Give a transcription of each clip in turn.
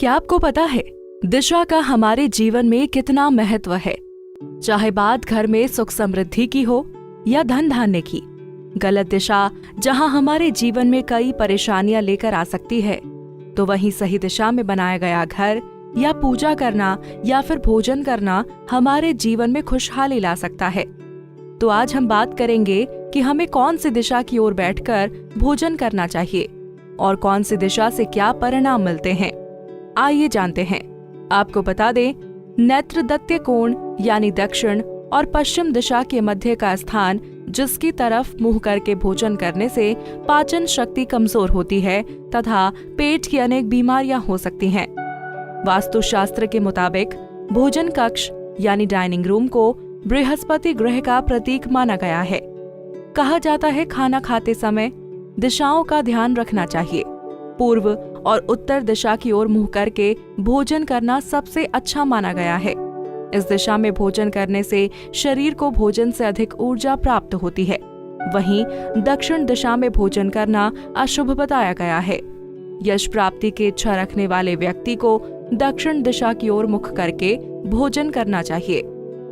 क्या आपको पता है दिशा का हमारे जीवन में कितना महत्व है? चाहे बात घर में सुख समृद्धि की हो या धन धान्य की, गलत दिशा जहां हमारे जीवन में कई परेशानियां लेकर आ सकती है, तो वहीं सही दिशा में बनाया गया घर या पूजा करना या फिर भोजन करना हमारे जीवन में खुशहाली ला सकता है। तो आज हम बात करेंगे कि हमें कौन सी दिशा की ओर बैठकर भोजन करना चाहिए और कौन सी दिशा से क्या परिणाम मिलते हैं। आइए जानते हैं। आपको बता दें, नेत्रदत्य कोण यानी दक्षिण और पश्चिम दिशा के मध्य का स्थान जिसकी तरफ मुंह करके भोजन करने से पाचन शक्ति कमजोर होती है तथा पेट की अनेक बीमारियां हो सकती हैं। वास्तुशास्त्र के मुताबिक भोजन कक्ष यानी डाइनिंग रूम को बृहस्पति ग्रह का प्रतीक माना गया है। कहा जाता है खाना खाते समय दिशाओं का ध्यान रखना चाहिए। पूर्व और उत्तर दिशा की ओर मुंह करके भोजन करना सबसे अच्छा माना गया है। इस दिशा में भोजन करने से शरीर को भोजन से अधिक ऊर्जा प्राप्त होती है। वहीं दक्षिण दिशा में भोजन करना अशुभ बताया गया है। यश प्राप्ति की इच्छा रखने वाले व्यक्ति को दक्षिण दिशा की ओर मुख करके भोजन करना चाहिए।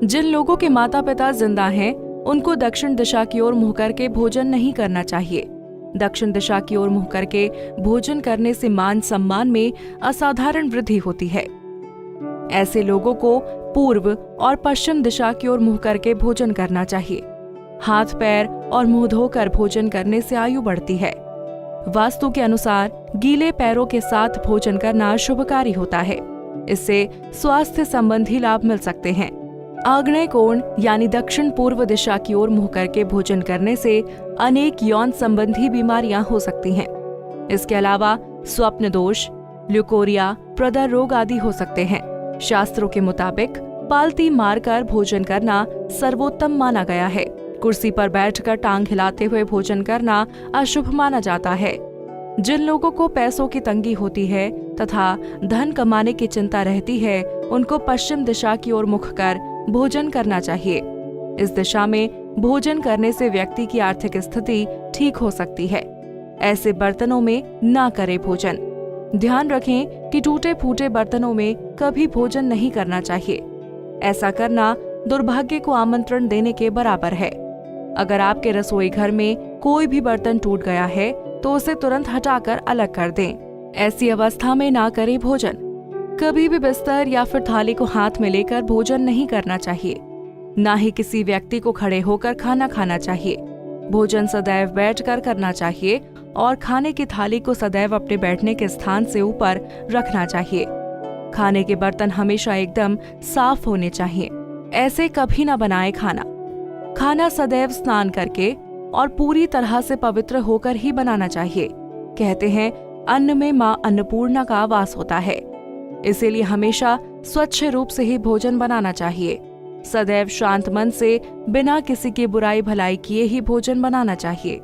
जिन लोगों के माता पिता जिंदा हैं, उनको दक्षिण दिशा की ओर मुंह करके भोजन नहीं करना चाहिए। दक्षिण दिशा की ओर मुंह करके भोजन करने से मान सम्मान में असाधारण वृद्धि होती है। ऐसे लोगों को पूर्व और पश्चिम दिशा की ओर मुंह करके भोजन करना चाहिए। हाथ पैर और मुंह धोकर भोजन करने से आयु बढ़ती है। वास्तु के अनुसार गीले पैरों के साथ भोजन करना शुभकारी होता है। इससे स्वास्थ्य संबंधी लाभ मिल सकते हैं। आग्नेय कोण यानी दक्षिण पूर्व दिशा की ओर मुंह करके भोजन करने से अनेक यौन संबंधी बीमारियां हो सकती हैं। इसके अलावा स्वप्न दोष, ल्यूकोरिया, प्रदर रोग आदि हो सकते हैं। शास्त्रों के मुताबिक पालती मारकर भोजन करना सर्वोत्तम माना गया है। कुर्सी पर बैठकर टांग हिलाते हुए भोजन करना अशुभ माना जाता है। जिन लोगों को पैसों की तंगी होती है तथा धन कमाने की चिंता रहती है, उनको पश्चिम दिशा की ओर मुख कर भोजन करना चाहिए। इस दिशा में भोजन करने से व्यक्ति की आर्थिक स्थिति ठीक हो सकती है। ऐसे बर्तनों में ना करें भोजन। ध्यान रखें कि टूटे फूटे बर्तनों में कभी भोजन नहीं करना चाहिए। ऐसा करना दुर्भाग्य को आमंत्रण देने के बराबर है। अगर आपके रसोई घर में कोई भी बर्तन टूट गया है तो उसे तुरंत हटाकर अलग कर दें। ऐसी अवस्था में ना करें भोजन। कभी भी बिस्तर या फिर थाली को हाथ में लेकर भोजन नहीं करना चाहिए। ना ही किसी व्यक्ति को खड़े होकर खाना खाना चाहिए। भोजन सदैव बैठकर करना चाहिए और खाने की थाली को सदैव अपने बैठने के स्थान से ऊपर रखना चाहिए। खाने के बर्तन हमेशा एकदम साफ होने चाहिए। ऐसे कभी न बनाएं खाना। खाना सदैव स्नान करके और पूरी तरह से पवित्र होकर ही बनाना चाहिए। कहते हैं अन्न में माँ अन्नपूर्णा का वास होता है, इसीलिए हमेशा स्वच्छ रूप से ही भोजन बनाना चाहिए। सदैव शांत मन से बिना किसी की बुराई भलाई किए ही भोजन बनाना चाहिए।